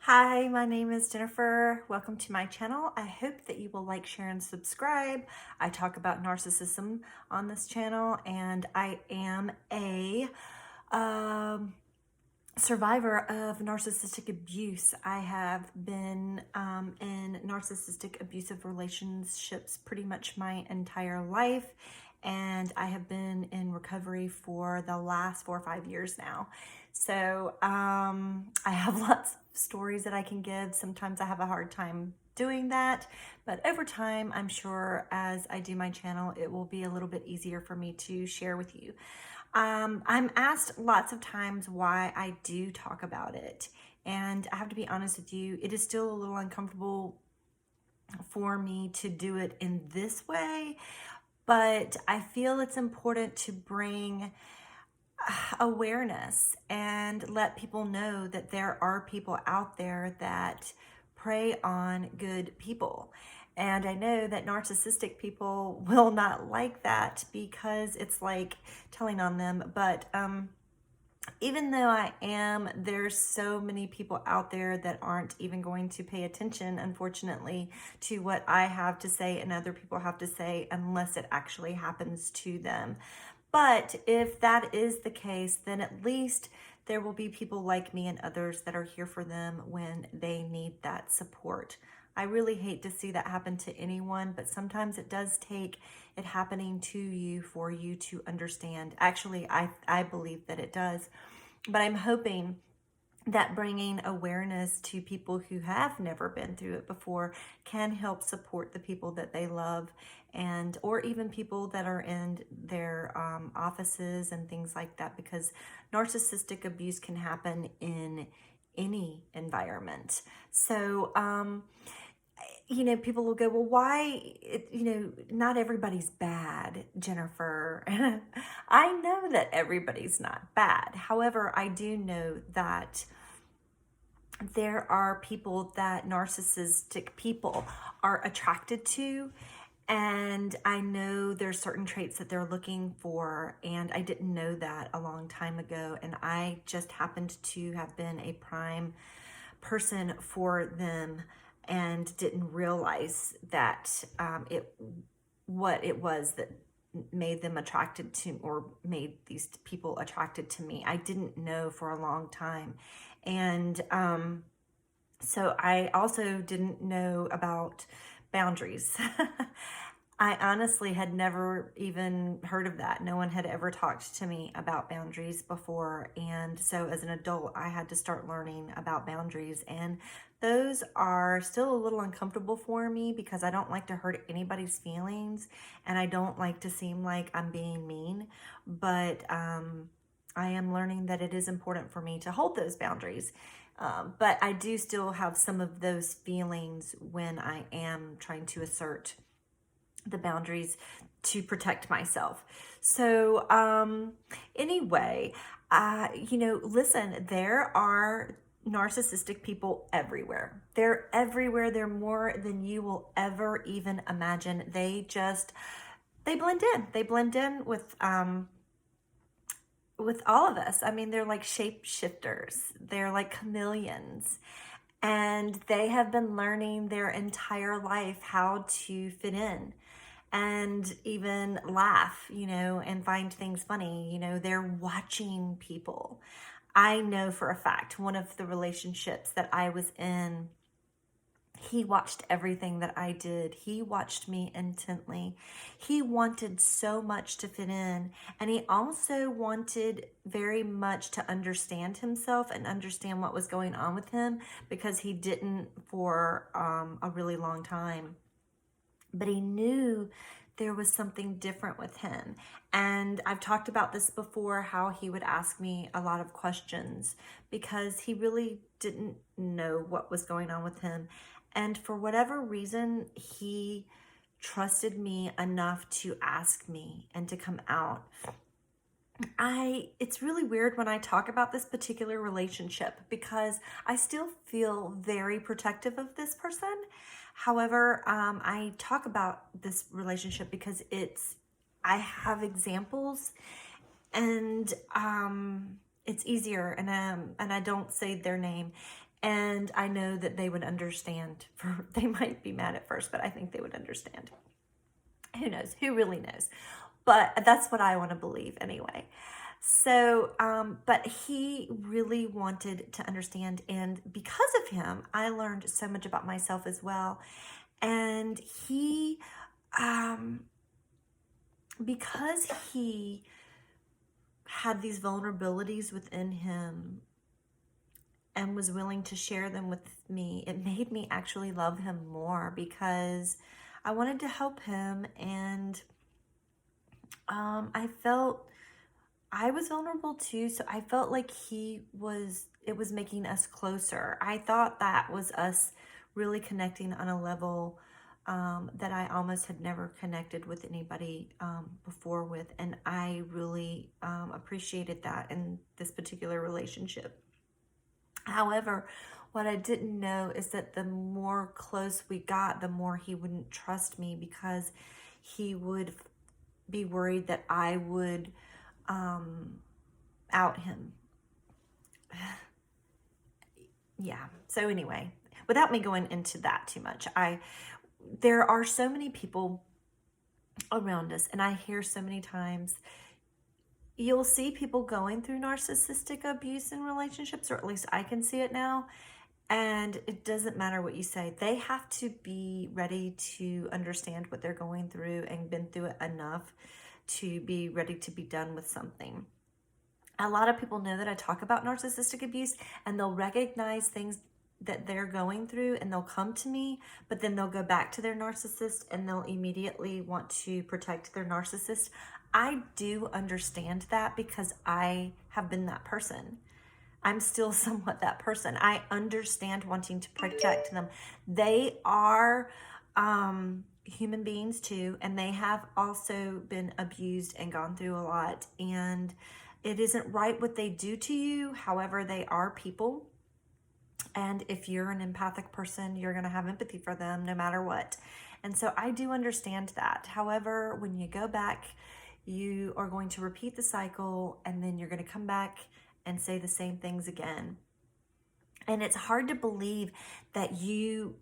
Hi, my name is Jennifer. Welcome to my channel. I hope that you will like, share, and subscribe. I talk about narcissism on this channel, and I am a survivor of narcissistic abuse. I have been in narcissistic abusive relationships pretty much my entire life, and I have been in recovery for the last 4 or 5 years now. So I have lots of stories that I can give. Sometimes I have a hard time doing that, but over time, I'm sure as I do my channel, it will be a little bit easier for me to share with you. I'm asked lots of times why I do talk about it. And I have to be honest with you, it is still a little uncomfortable for me to do it in this way, but I feel it's important to bring awareness and let people know that there are people out there that prey on good people. And I know that narcissistic people will not like that because it's like telling on them. But even though there's so many people out there that aren't even going to pay attention, unfortunately, to what I have to say and other people have to say unless it actually happens to them. But if that is the case, then at least there will be people like me and others that are here for them when they need that support. I really hate to see that happen to anyone, but sometimes it does take it happening to you for you to understand. Actually, I believe that it does. But I'm hoping that bringing awareness to people who have never been through it before can help support the people that they love, and or even people that are in their offices and things like that, because narcissistic abuse can happen in any environment. So people will go, well, not everybody's bad, Jennifer. I know that everybody's not bad. However, I do know that there are people that narcissistic people are attracted to, and I know there's certain traits that they're looking for, and I didn't know that a long time ago, and I just happened to have been a prime person for them and didn't realize that what it was that made them attracted to, or made these people attracted to me. I didn't know for a long time. And so I also didn't know about boundaries. I honestly had never even heard of that. No one had ever talked to me about boundaries before. And so as an adult, I had to start learning about boundaries. And those are still a little uncomfortable for me because I don't like to hurt anybody's feelings. And I don't like to seem like I'm being mean. But I am learning that it is important for me to hold those boundaries. But I do still have some of those feelings when I am trying to assert the boundaries to protect myself. So anyway, listen, there are narcissistic people everywhere. They're everywhere. They're more than you will ever even imagine. They blend in. They blend in with all of us. I mean, they're like shapeshifters. They're like chameleons. And they have been learning their entire life how to fit in and even laugh, and find things funny. They're watching people. I know for a fact one of the relationships that I was in, he watched everything that I did. He watched me intently. He wanted so much to fit in. And he also wanted very much to understand himself and understand what was going on with him, because he didn't for a really long time. But he knew there was something different with him. And I've talked about this before, how he would ask me a lot of questions because he really didn't know what was going on with him. And for whatever reason, he trusted me enough to ask me and to come out. It's really weird when I talk about this particular relationship because I still feel very protective of this person. However, I talk about this relationship because I have examples, and it's easier, and I don't say their name. And I know that they would understand. They might be mad at first, but I think they would understand. Who knows? Who really knows? But that's what I want to believe anyway. So, but he really wanted to understand. And because of him, I learned so much about myself as well. And he, because he had these vulnerabilities within him and was willing to share them with me, it made me actually love him more, because I wanted to help him. And I felt I was vulnerable too, so I felt like it was making us closer. I thought that was us really connecting on a level that I almost had never connected with anybody before with, and I really appreciated that in this particular relationship. However, what I didn't know is that the more close we got, the more he wouldn't trust me, because he would be worried that I would out him. Yeah. So anyway, without me going into that too much, there are so many people around us, and I hear so many times, you'll see people going through narcissistic abuse in relationships, or at least I can see it now. And it doesn't matter what you say. They have to be ready to understand what they're going through and been through it enough to be ready to be done with something. A lot of people know that I talk about narcissistic abuse, and they'll recognize things that they're going through, and they'll come to me, but then they'll go back to their narcissist and they'll immediately want to protect their narcissist. I do understand that, because I have been that person. I'm still somewhat that person. I understand wanting to protect them. They are human beings too, and they have also been abused and gone through a lot. And it isn't right what they do to you. However, they are people. And if you're an empathic person, you're going to have empathy for them no matter what. And so I do understand that. However, when you go back, you are going to repeat the cycle, and then you're going to come back and say the same things again. And it's hard to believe that you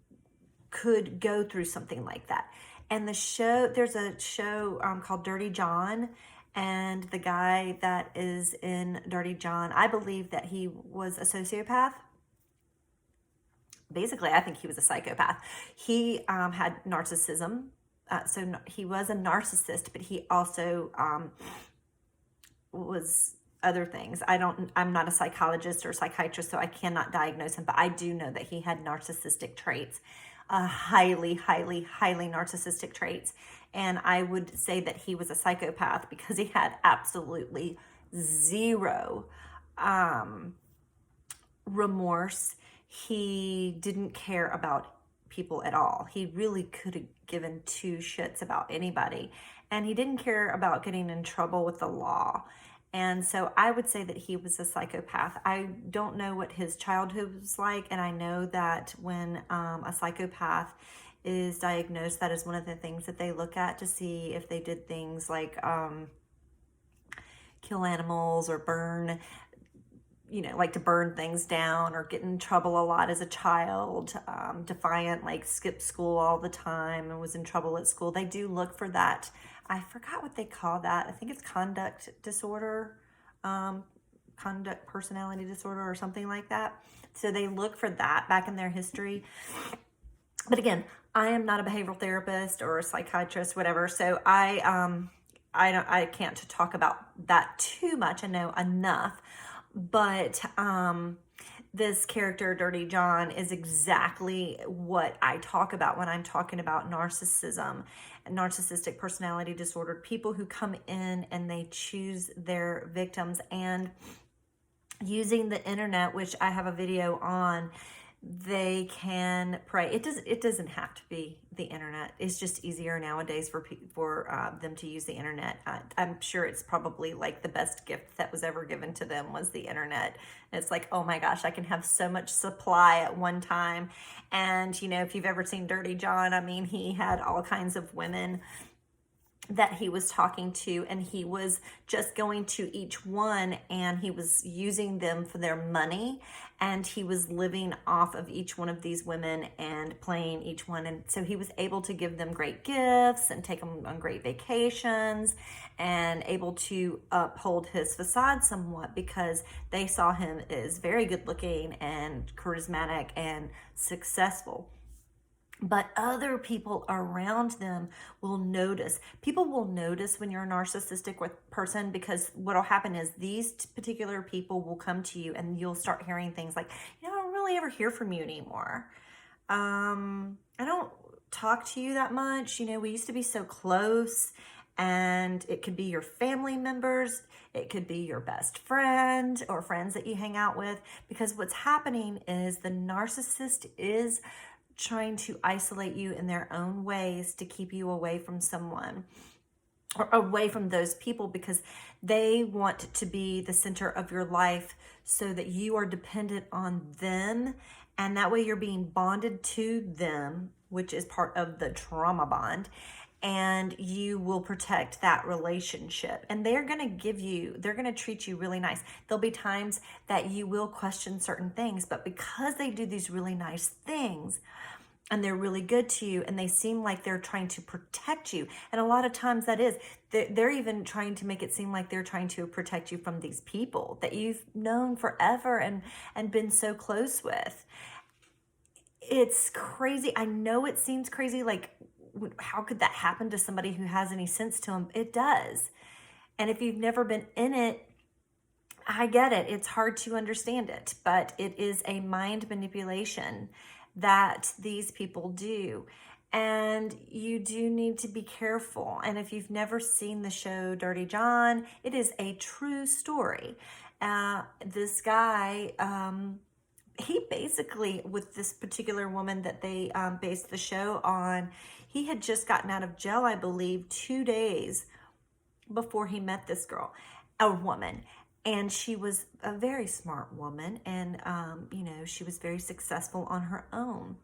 could go through something like that. And there's a show called Dirty John, and the guy that is in Dirty John, I believe that he was a sociopath. Basically, I think he was a psychopath. He had narcissism. So he was a narcissist, but he also was other things. I'm not a psychologist or psychiatrist, so I cannot diagnose him, but I do know that he had narcissistic traits, highly, highly, highly narcissistic traits. And I would say that he was a psychopath, because he had absolutely zero remorse. He didn't care about people at all. He really could have given two shits about anybody. And he didn't care about getting in trouble with the law. And so I would say that he was a psychopath. I don't know what his childhood was like. And I know that when a psychopath is diagnosed, that is one of the things that they look at to see if they did things like kill animals or burn, like to burn things down, or get in trouble a lot as a child, defiant, like skipped school all the time and was in trouble at school. They do look for that. I forgot what they call that. I think it's conduct disorder, conduct personality disorder, or something like that. So they look for that back in their history. But again, I am not a behavioral therapist or a psychiatrist, whatever. So I can't talk about that too much. I know enough. But this character, Dirty John, is exactly what I talk about when I'm talking about narcissism, narcissistic personality disorder, people who come in and they choose their victims, and using the internet, which I have a video on, they can prey. It doesn't have to be the internet. It's just easier nowadays for them to use the internet. I'm sure it's probably like the best gift that was ever given to them was the internet. And it's like, oh my gosh, I can have so much supply at one time. And if you've ever seen Dirty John, I mean, he had all kinds of women that he was talking to, and he was just going to each one and he was using them for their money, and he was living off of each one of these women and playing each one. And so he was able to give them great gifts and take them on great vacations, and able to uphold his facade somewhat because they saw him as very good looking and charismatic and successful. But other people around them will notice. People will notice when you're a narcissistic person, because what will happen is these particular people will come to you and you'll start hearing things like, I don't really ever hear from you anymore. I don't talk to you that much. We used to be so close. And it could be your family members. It could be your best friend or friends that you hang out with. Because what's happening is the narcissist is trying to isolate you in their own ways to keep you away from someone or away from those people, because they want to be the center of your life so that you are dependent on them. And that way you're being bonded to them, which is part of the trauma bond. And you will protect that relationship. And they're going to treat you really nice. There'll be times that you will question certain things, but because they do these really nice things and they're really good to you and they seem like they're trying to protect you. And a lot of times they're even trying to make it seem like they're trying to protect you from these people that you've known forever and been so close with. It's crazy. I know it seems crazy, like, how could that happen to somebody who has any sense to them? It does. And if you've never been in it, I get it. It's hard to understand it, but it is a mind manipulation that these people do. And you do need to be careful. And if you've never seen the show Dirty John, it is a true story. This guy, he basically, with this particular woman that they based the show on, he had just gotten out of jail, I believe, 2 days before he met this girl, a woman. And she was a very smart woman. And, she was very successful on her own.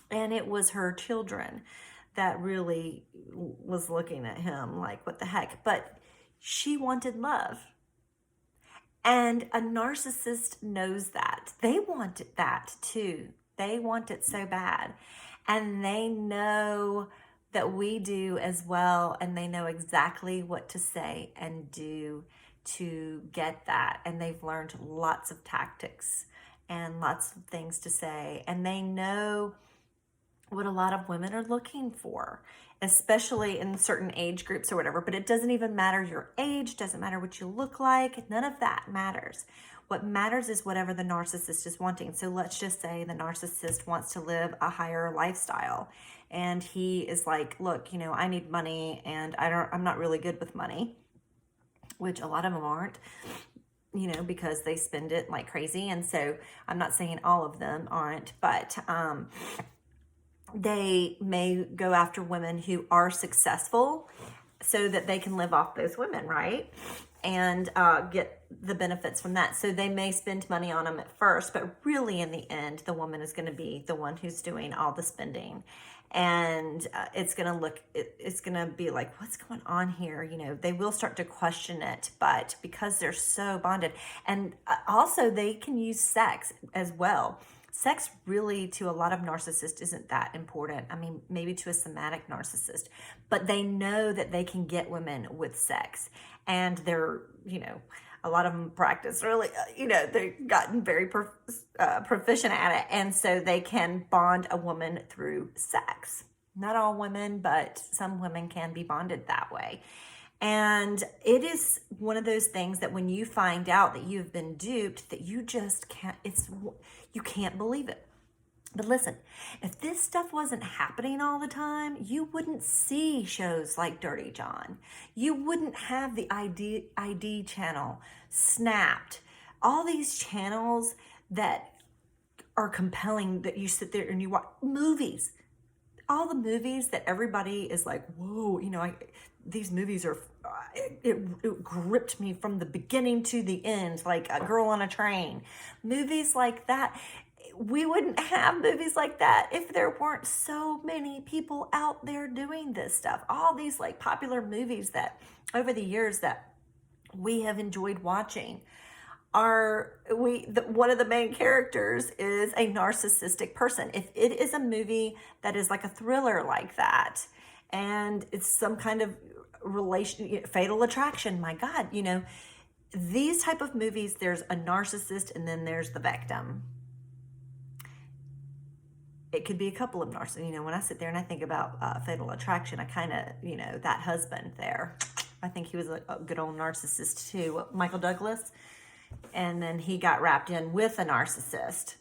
And it was her children that really was looking at him like, what the heck? But she wanted love. And a narcissist knows that. They want that too. They want it so bad. And they know that we do as well. And they know exactly what to say and do to get that. And they've learned lots of tactics and lots of things to say. And they know what a lot of women are looking for, especially in certain age groups or whatever. But it doesn't even matter your age, doesn't matter what you look like. None of that matters. What matters is whatever the narcissist is wanting. So let's just say the narcissist wants to live a higher lifestyle. And he is like, look, I need money and I'm not really good with money, which a lot of them aren't, because they spend it like crazy. And so I'm not saying all of them aren't, but they may go after women who are successful so that they can live off those women, right? And get the benefits from that. So they may spend money on them at first, but really in the end, the woman is going to be the one who's doing all the spending. And it's going to be like, what's going on here? They will start to question it, but because they're so bonded. And also they can use sex as well. Sex really, to a lot of narcissists, isn't that important. I mean, maybe to a somatic narcissist, but they know that they can get women with sex. And they're, a lot of them practice really, they've gotten very proficient at it. And so they can bond a woman through sex. Not all women, but some women can be bonded that way. And it is one of those things that when you find out that you've been duped, that you just can't, you can't believe it. But listen, if this stuff wasn't happening all the time, you wouldn't see shows like Dirty John. You wouldn't have the ID channel, Snapped, all these channels that are compelling, that you sit there and you watch movies. All the movies that everybody is like, whoa, these movies are, it gripped me from the beginning to the end, like A Girl on a Train. Movies like that. we wouldn't have movies like that if there weren't so many people out there doing this stuff. All these like popular movies that over the years that we have enjoyed watching one of the main characters is a narcissistic person. If it is a movie that is like a thriller like that, and it's some kind of fatal attraction, my God, these type of movies, there's a narcissist and then there's the victim. It could be a couple of narcissists. When I sit there and I think about fatal attraction, I kind of, that husband there, I think he was a good old narcissist too. Michael Douglas. And then he got wrapped in with a narcissist.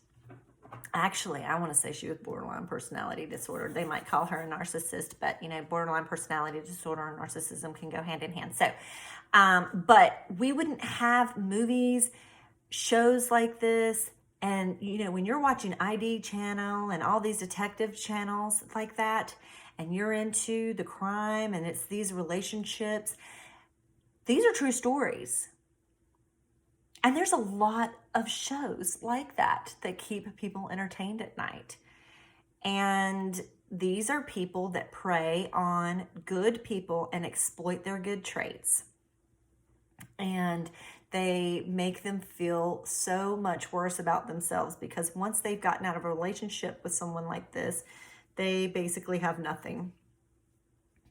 Actually, I want to say she was borderline personality disorder. They might call her a narcissist, but borderline personality disorder and narcissism can go hand in hand. So, but we wouldn't have movies, shows like this. And, when you're watching ID channel and all these detective channels like that, and you're into the crime and it's these relationships, these are true stories. And there's a lot of shows like that keep people entertained at night. And these are people that prey on good people and exploit their good traits. And they make them feel so much worse about themselves because once they've gotten out of a relationship with someone like this, they basically have nothing.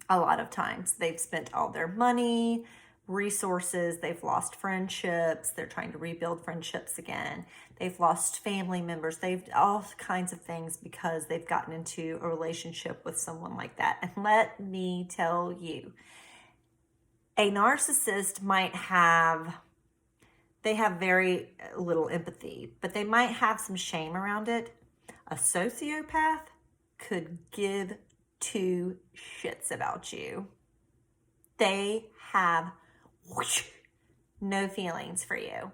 A lot of times they've spent all their money, resources, they've lost friendships, they're trying to rebuild friendships again, they've lost family members, they've all kinds of things because they've gotten into a relationship with someone like that. And let me tell you, a narcissist they have very little empathy, but they might have some shame around it. A sociopath could give two shits about you. They have no feelings for you.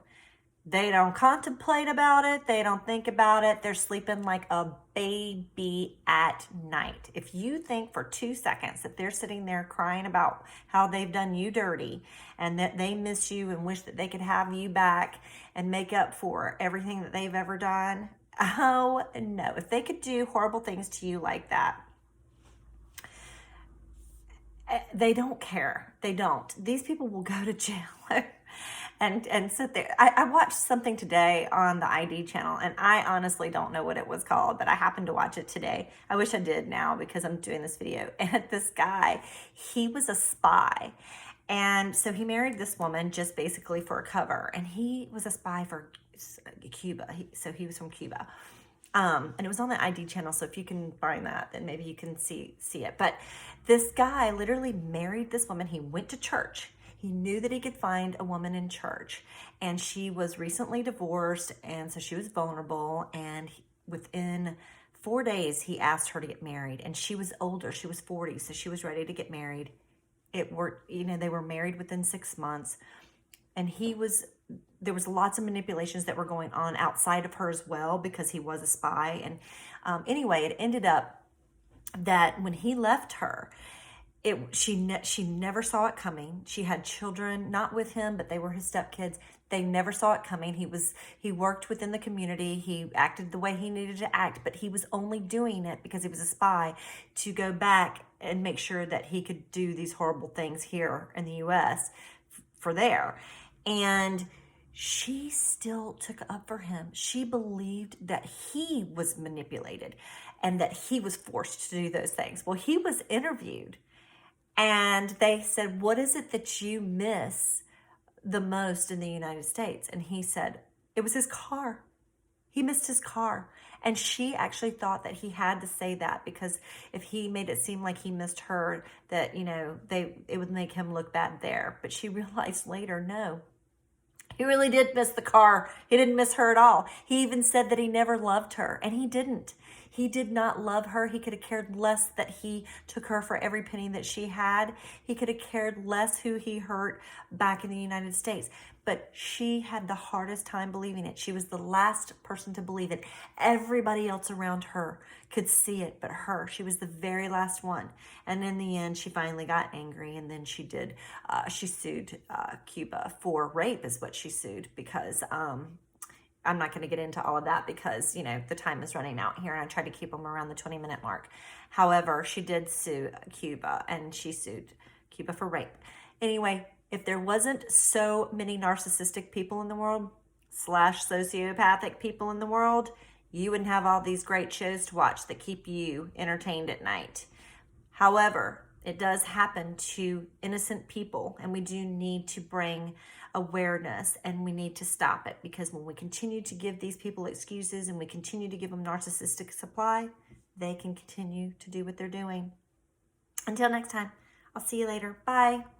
They don't contemplate about it. They don't think about it. They're sleeping like a baby at night. If you think for 2 seconds that they're sitting there crying about how they've done you dirty and that they miss you and wish that they could have you back and make up for everything that they've ever done, oh no. If they could do horrible things to you like that, they don't care. They don't. These people will go to jail and sit there. I watched something today on the ID channel, and I honestly don't know what it was called, but I happened to watch it today. I wish I did now because I'm doing this video. And this guy, he was a spy. And so he married this woman just basically for a cover. And he was a spy for Cuba. So he was from Cuba. And it was on the ID channel, so if you can find that, then maybe you can see it. But this guy literally married this woman. He went to church. He knew that he could find a woman in church, and she was recently divorced, and so she was vulnerable, and within 4 days, he asked her to get married, and she was older. She was 40, so she was ready to get married. It worked, they were married within 6 months, and there was lots of manipulations that were going on outside of her as well because he was a spy. And anyway, it ended up that when he left her, she never saw it coming. She had children, not with him, but they were his stepkids. They never saw it coming. He worked within the community. He acted the way he needed to act, but he was only doing it because he was a spy to go back and make sure that he could do these horrible things here in the U.S. for there. And she still took up for him. She believed that he was manipulated and that he was forced to do those things. Well, he was interviewed, and they said, what is it that you miss the most in the United States? And he said, it was his car. He missed his car. And she actually thought that he had to say that because if he made it seem like he missed her, that, it would make him look bad there. But she realized later, no, he really did miss the car. He didn't miss her at all. He even said that he never loved her, and he didn't. He did not love her. He could have cared less that he took her for every penny that she had. He could have cared less who he hurt back in the United States. But she had the hardest time believing it. She was the last person to believe it. Everybody else around her could see it, but her. She was the very last one. And in the end, she finally got angry, and then she sued Cuba for rape is what she sued because I'm not going to get into all of that because, you know, the time is running out here and I try to keep them around the 20-minute mark. However, she did sue Cuba, and she sued Cuba for rape. Anyway, if there wasn't so many narcissistic people in the world / sociopathic people in the world, you wouldn't have all these great shows to watch that keep you entertained at night. However, it does happen to innocent people, and we do need to bring awareness, and we need to stop it, because when we continue to give these people excuses and we continue to give them narcissistic supply, they can continue to do what they're doing. Until next time, I'll see you later. Bye.